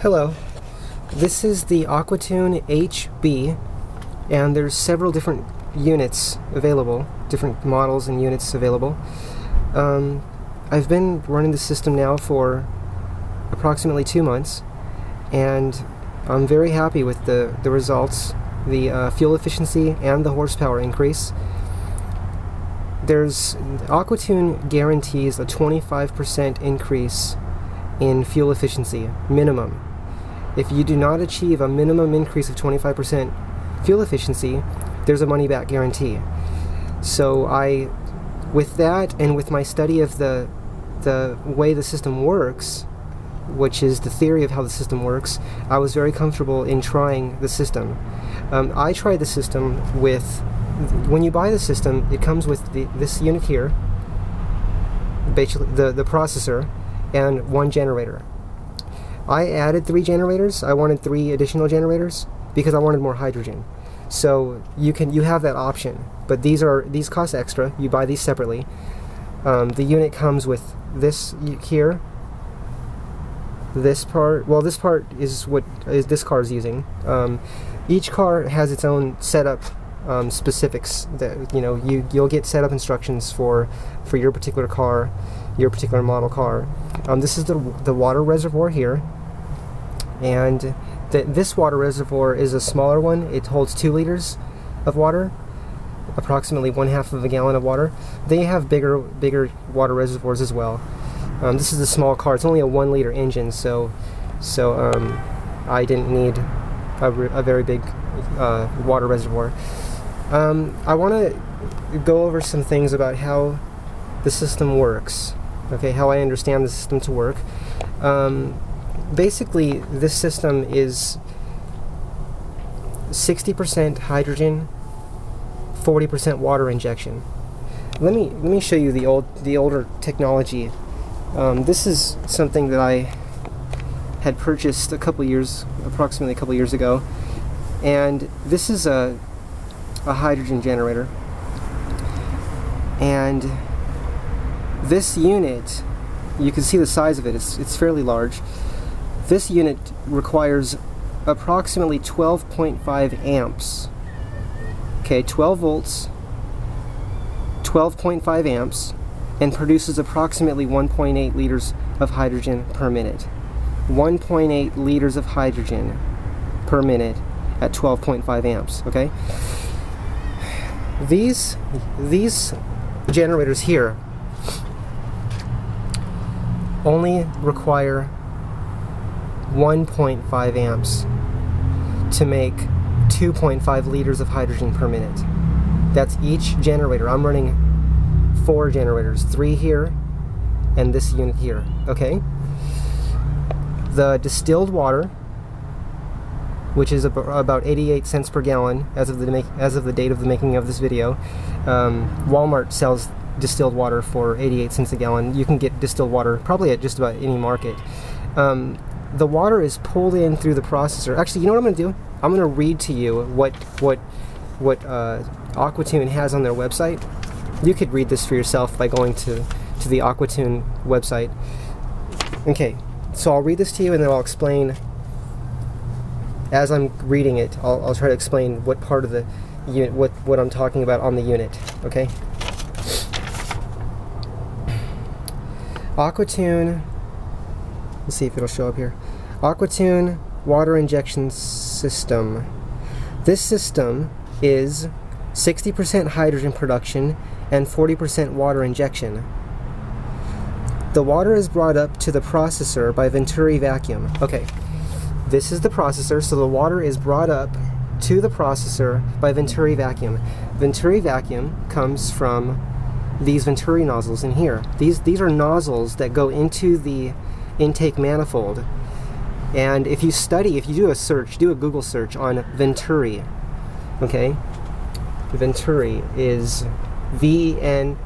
Hello, this is the Aquatune HB, and there's several different units available, different models and units available. I've been running the system now for approximately 2 months, and I'm very happy with the results, the fuel efficiency and the horsepower increase. Aquatune guarantees a 25% increase in fuel efficiency, minimum. If you do not achieve a minimum increase of 25% fuel efficiency, there's a money-back guarantee. So with that, and with my study of the way the system works, which is the theory of how the system works, I was very comfortable in trying the system. I tried the system with, when you buy the system, it comes with this unit here, basically the processor, and 1 generator. I added 3 generators. I wanted 3 additional generators because I wanted more hydrogen. So you have that option, but these cost extra. You buy these separately. The unit comes with this here. This part, well, this part is what this car is using. Each car has its own setup specifics that you'll get setup instructions for your particular car, your particular model car. This is the water reservoir here, and this water reservoir is a smaller one. It holds 2 liters of water, approximately 1/2 of a gallon of water. They have bigger water reservoirs as well. This is a small car. It's only a 1 liter engine, so I didn't need a very big water reservoir. I want to go over some things about how the system works. Okay, how I understand the system to work. Basically, this system is 60% hydrogen, 40% water injection. Let me show you the older technology. This is something that I had purchased approximately a couple years ago, and this is a hydrogen generator. And this unit, you can see the size of it. It's fairly large. This unit requires approximately 12.5 amps. Okay, 12 volts, 12.5 amps, and produces approximately 1.8 liters of hydrogen per minute. 1.8 liters of hydrogen per minute at 12.5 amps, okay? These generators here only require 1.5 amps to make 2.5 liters of hydrogen per minute. That's each generator. I'm running 4 generators, 3 here and this unit here, okay? The distilled water, which is about 88 cents per gallon as of the date of the making of this video. Walmart sells distilled water for 88 cents a gallon. You can get distilled water probably at just about any market. The water is pulled in through the processor. Actually, you know what I'm going to do? I'm going to read to you what Aquatune has on their website. You could read this for yourself by going to the Aquatune website. Okay, so I'll read this to you, and then I'll explain. As I'm reading it, I'll try to explain what part of the unit, what I'm talking about on the unit, okay? Aquatune, let's see if it'll show up here. Aquatune water injection system. This system is 60% hydrogen production and 40% water injection. The water is brought up to the processor by Venturi vacuum. Okay. This is the processor, so the water is brought up to the processor by Venturi vacuum. Venturi vacuum comes from these Venturi nozzles in here. These are nozzles that go into the intake manifold. And if you do a search, do a Google search on Venturi, okay? Venturi is V-E-N-T-U-R-I,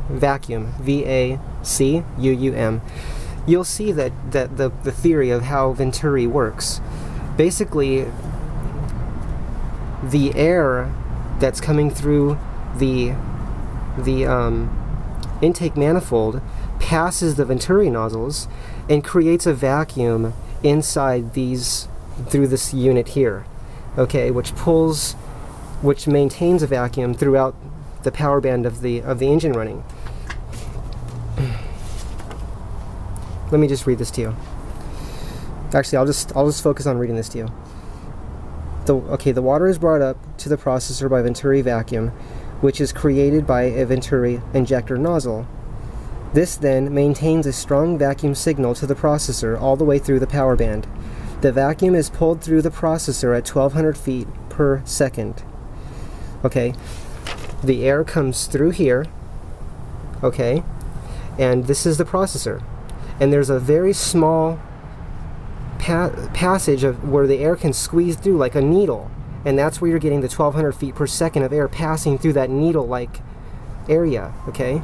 vacuum, V-A-C-U-U-M. You'll see that the theory of how Venturi works. Basically, the air that's coming through the intake manifold passes the Venturi nozzles and creates a vacuum inside these, through this unit here, okay, which maintains a vacuum throughout the power band of the engine running. Let me just read this to you. Actually, I'll just focus on reading this to you. The water is brought up to the processor by Venturi vacuum, which is created by a Venturi injector nozzle. This then maintains a strong vacuum signal to the processor all the way through the power band. The vacuum is pulled through the processor at 1200 feet per second. Okay, the air comes through here, okay, and this is the processor. And there's a very small passage where the air can squeeze through like a needle, and that's where you're getting the 1200 feet per second of air passing through that needle-like area, okay?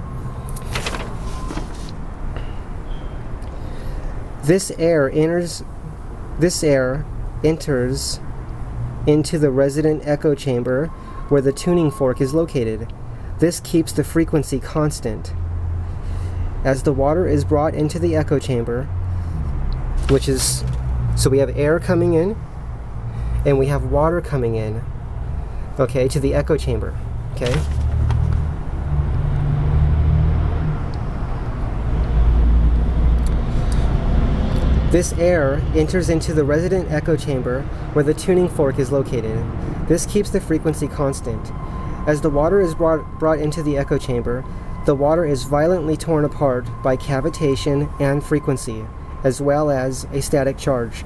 This air enters into the resident echo chamber where the tuning fork is located. This keeps the frequency constant. As the water is brought into the echo chamber, so we have air coming in and we have water coming in, okay, to the echo chamber, okay? This air enters into the resident echo chamber where the tuning fork is located. This keeps the frequency constant. As the water is brought into the echo chamber, the water is violently torn apart by cavitation and frequency, as well as a static charge.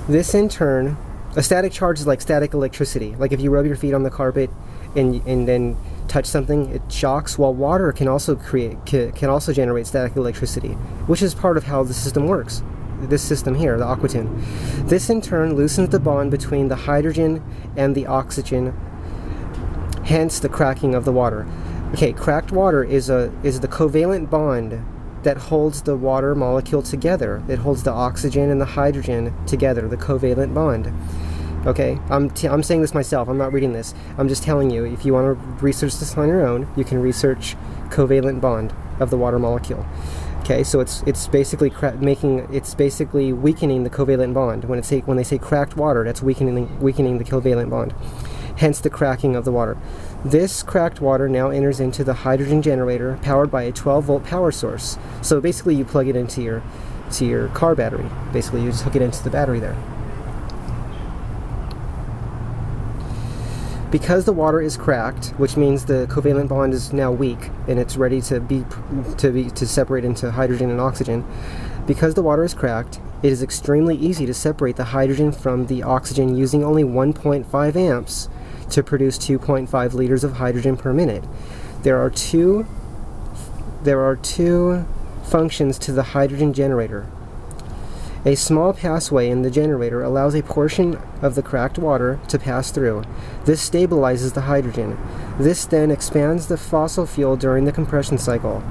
This in turn, a static charge is like static electricity. Like if you rub your feet on the carpet and then touch something, it shocks, while water can also generate static electricity, which is part of how the system works. This system here, the Aquatune. This in turn loosens the bond between the hydrogen and the oxygen, hence the cracking of the water. Okay, cracked water is the covalent bond that holds the water molecule together. It holds the oxygen and the hydrogen together, the covalent bond. Okay, I'm saying this myself, I'm not reading this. I'm just telling you, if you want to research this on your own, you can research covalent bond of the water molecule. Okay, so it's basically weakening the covalent bond. When they say cracked water, that's weakening the covalent bond. Hence the cracking of the water. This cracked water now enters into the hydrogen generator powered by a 12-volt power source. So basically you plug it into your car battery. Basically you just hook it into the battery there. Because the water is cracked, which means the covalent bond is now weak and it's ready to separate into hydrogen and oxygen. Because the water is cracked, it is extremely easy to separate the hydrogen from the oxygen using only 1.5 amps to produce 2.5 liters of hydrogen per minute. There are two functions to the hydrogen generator. A small passway in the generator allows a portion of the cracked water to pass through. This stabilizes the hydrogen. This then expands the fossil fuel during the compression cycle.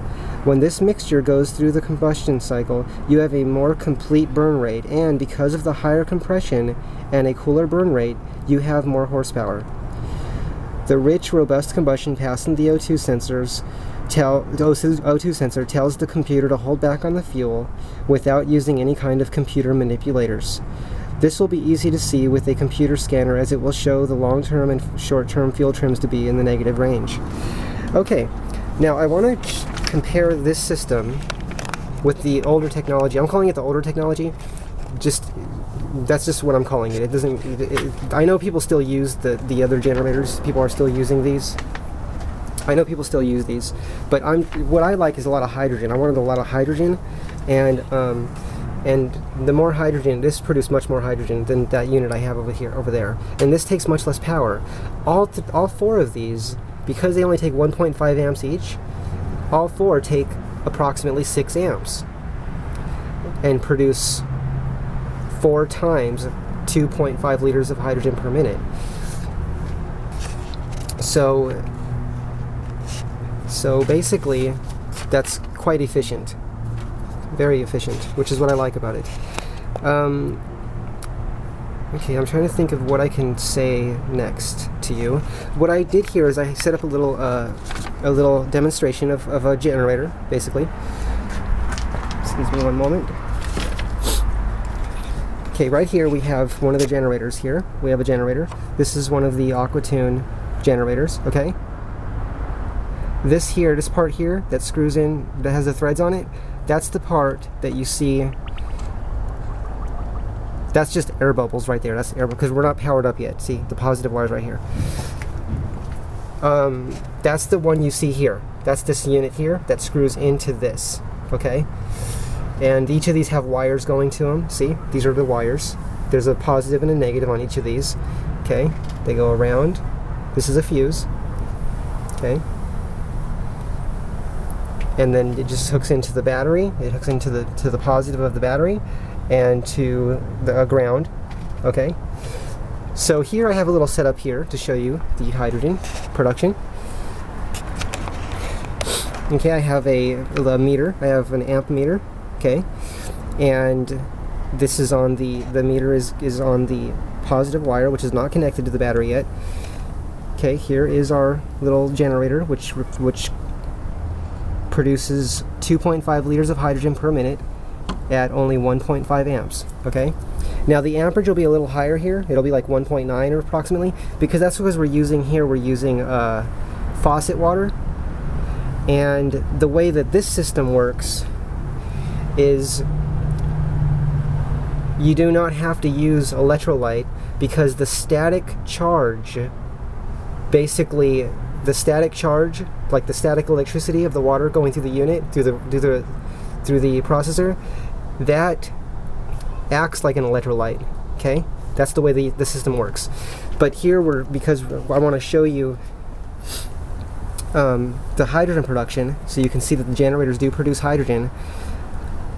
When this mixture goes through the combustion cycle, you have a more complete burn rate, and because of the higher compression and a cooler burn rate, you have more horsepower. The rich, robust combustion passing the O2 sensor tells the computer to hold back on the fuel without using any kind of computer manipulators. This will be easy to see with a computer scanner, as it will show the long-term and short-term fuel trims to be in the negative range. Okay, now I want to compare this system with the older technology. I'm calling it the older technology. That's just what I'm calling it. I know people still use the other generators. People are still using these. I know people still use these, but what I like is a lot of hydrogen. I wanted a lot of hydrogen, and the more hydrogen, this produced much more hydrogen than that unit I have over there, and this takes much less power. All four of these, because they only take 1.5 amps each, all four take approximately 6 amps and produce 4 times 2.5 liters of hydrogen per minute. So basically, that's quite efficient. Very efficient, which is what I like about it. Okay, I'm trying to think of what I can say next to you. What I did here is I set up a little a little demonstration of a generator, basically. Excuse me one moment. Okay, right here we have one of the generators here. We have a generator. This is one of the Aquatune generators, okay? This here, this part here that screws in, that has the threads on it, that's the part that you see. That's just air bubbles right there. That's air, because we're not powered up yet. See, the positive wire's right here. That's the one you see here. That's this unit here that screws into this, okay? And each of these have wires going to them. See, these are the wires. There's a positive and a negative on each of these, okay? They go around. This is a fuse, okay? And then it just hooks into the battery. It hooks into the positive of the battery and to the ground, okay? So here I have a little setup here to show you the hydrogen production. Okay, I have a meter. I have an amp meter, okay? And this is on the meter is on the positive wire, which is not connected to the battery yet. Okay, here is our little generator, which produces 2.5 liters of hydrogen per minute at only 1.5 amps, okay? Now the amperage will be a little higher here. It'll be like 1.9 or approximately, because that's because we're using faucet water. And the way that this system works is you do not have to use electrolyte, because the static charge, basically the static charge, like the static electricity of the water going through the unit, through the processor, that acts like an electrolyte, okay? That's the way the system works. But here because I want to show you the hydrogen production, so you can see that the generators do produce hydrogen.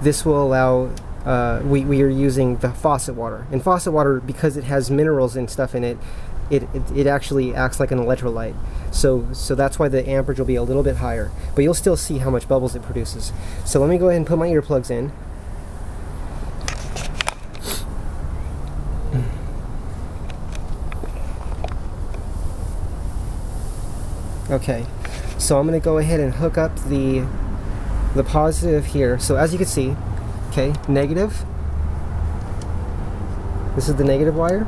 This will allow, we are using the faucet water. And faucet water, because it has minerals and stuff in it, it actually acts like an electrolyte. So that's why the amperage will be a little bit higher. But you'll still see how much bubbles it produces. So let me go ahead and put my earplugs in. Okay, so I'm going to go ahead and hook up the positive here. So as you can see, okay, negative. This is the negative wire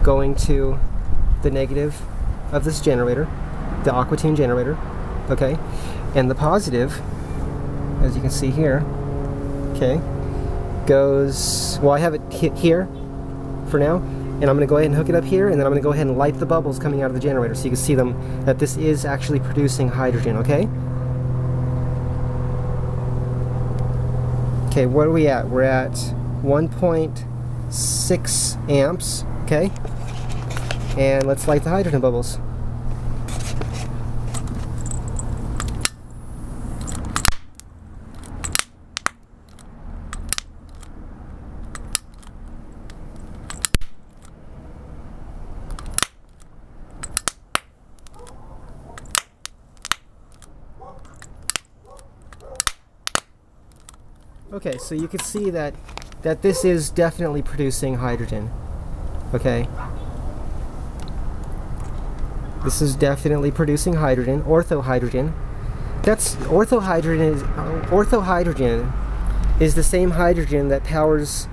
going to the negative of this generator, the Aquatune generator, okay? And the positive, as you can see here, okay, goes, well, I have it here for now, and I'm going to go ahead and hook it up here, and then I'm going to go ahead and light the bubbles coming out of the generator so you can see them, that this is actually producing hydrogen, okay? Okay, what are we at? We're at 1.6 amps, okay? And let's light the hydrogen bubbles. Okay, so you can see that this is definitely producing hydrogen. Okay. This is definitely producing hydrogen, orthohydrogen. Orthohydrogen is the same hydrogen that powers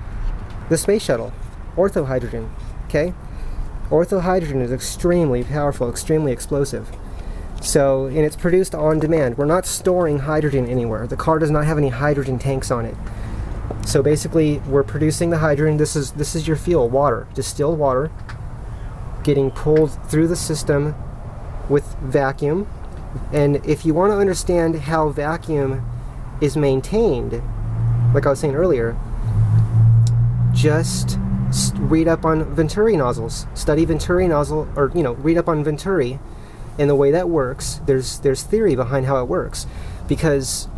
the space shuttle. Orthohydrogen, okay? Orthohydrogen is extremely powerful, extremely explosive. So, and it's produced on demand. We're not storing hydrogen anywhere. The car does not have any hydrogen tanks on it. So basically, we're producing the hydrogen. This is your fuel, water, distilled water, getting pulled through the system with vacuum. And if you want to understand how vacuum is maintained, like I was saying earlier, just read up on Venturi nozzles. Study Venturi nozzle, or read up on Venturi and the way that works. There's theory behind how it works, because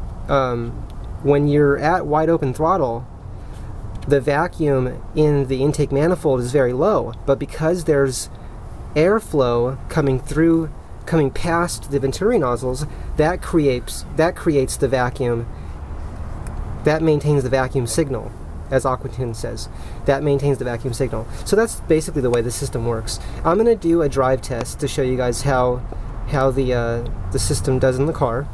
when you're at wide open throttle, the vacuum in the intake manifold is very low, but because there's airflow coming past the Venturi nozzles, that creates the vacuum. That maintains the vacuum signal, as Aquatune says. That maintains the vacuum signal. So that's basically the way the system works. I'm going to do a drive test to show you guys how the system does in the car.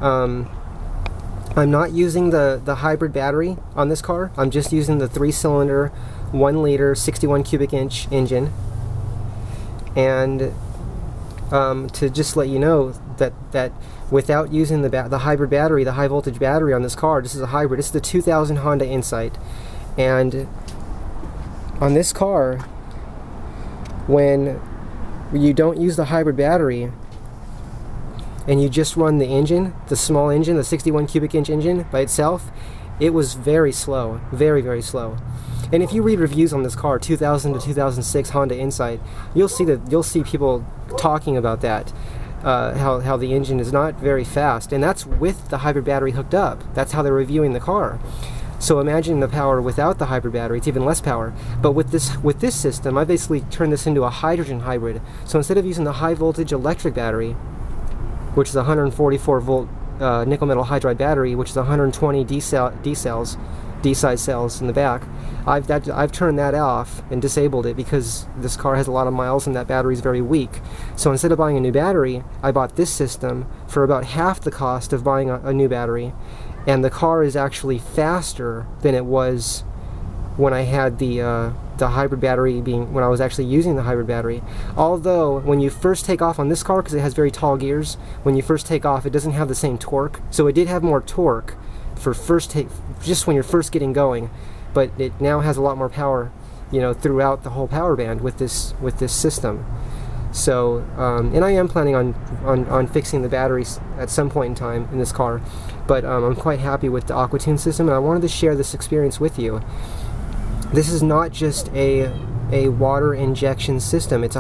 I'm not using the hybrid battery on this car. I'm just using the 3-cylinder, 1-liter, 61 cubic inch engine. And to just let you know that without using the hybrid battery, the high voltage battery on this car, this is a hybrid. This is the 2000 Honda Insight. And on this car, when you don't use the hybrid battery and you just run the engine, the small engine, the 61 cubic inch engine by itself, it was very slow, very, very slow. And if you read reviews on this car, 2000 to 2006 Honda Insight, you'll see people talking about that, how the engine is not very fast, and that's with the hybrid battery hooked up. That's how they're reviewing the car. So imagine the power without the hybrid battery, it's even less power. But with this system, I basically turned this into a hydrogen hybrid. So instead of using the high voltage electric battery, which is a 144 volt nickel metal hydride battery, which is 120 D-size cells in the back, I've turned that off and disabled it because this car has a lot of miles and that battery is very weak. So instead of buying a new battery, I bought this system for about half the cost of buying a new battery, and the car is actually faster than it was when I had the hybrid battery when I was actually using the hybrid battery. Although when you first take off on this car, because it has very tall gears, when you first take off it doesn't have the same torque. So it did have more torque for just when you're first getting going, but it now has a lot more power, you know, throughout the whole power band with this system. So and I am planning on fixing the batteries at some point in time in this car, but I'm quite happy with the Aquatune system, and I wanted to share this experience with you. This is not just a water injection system. It's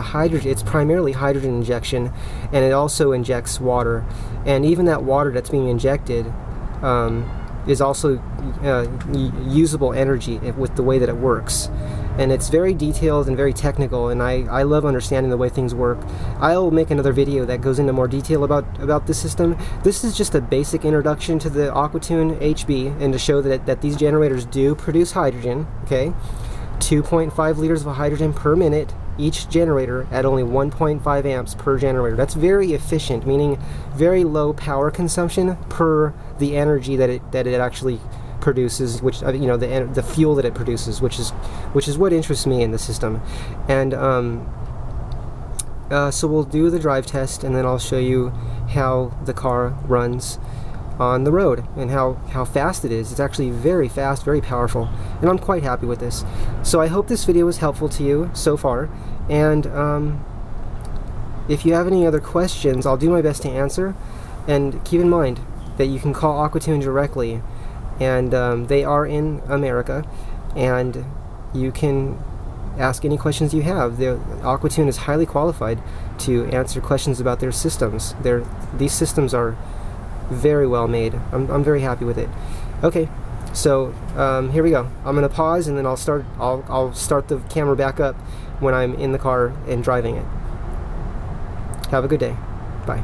primarily hydrogen injection, and it also injects water. And even that water that's being injected is also usable energy with the way that it works. And it's very detailed and very technical, and I love understanding the way things work. I'll make another video that goes into more detail about this system. This is just a basic introduction to the Aquatune HB, and to show that these generators do produce hydrogen, okay? 2.5 liters of hydrogen per minute, each generator at only 1.5 amps per generator. That's very efficient, meaning very low power consumption per the energy that it actually produces, which, you know, the fuel that it produces, which is what interests me in the system. And so we'll do the drive test, and then I'll show you how the car runs on the road and how fast it is. It's actually very fast, very powerful, and I'm quite happy with this. So I hope this video was helpful to you so far, and if you have any other questions, I'll do my best to answer. And keep in mind that you can call Aquatune directly, and they are in America, and you can ask any questions you have. Aquatune is highly qualified to answer questions about their systems. These systems are very well made. I'm very happy with it. Okay, so here we go. I'm gonna pause, and then I'll start the camera back up when I'm in the car and driving it. Have a good day. Bye.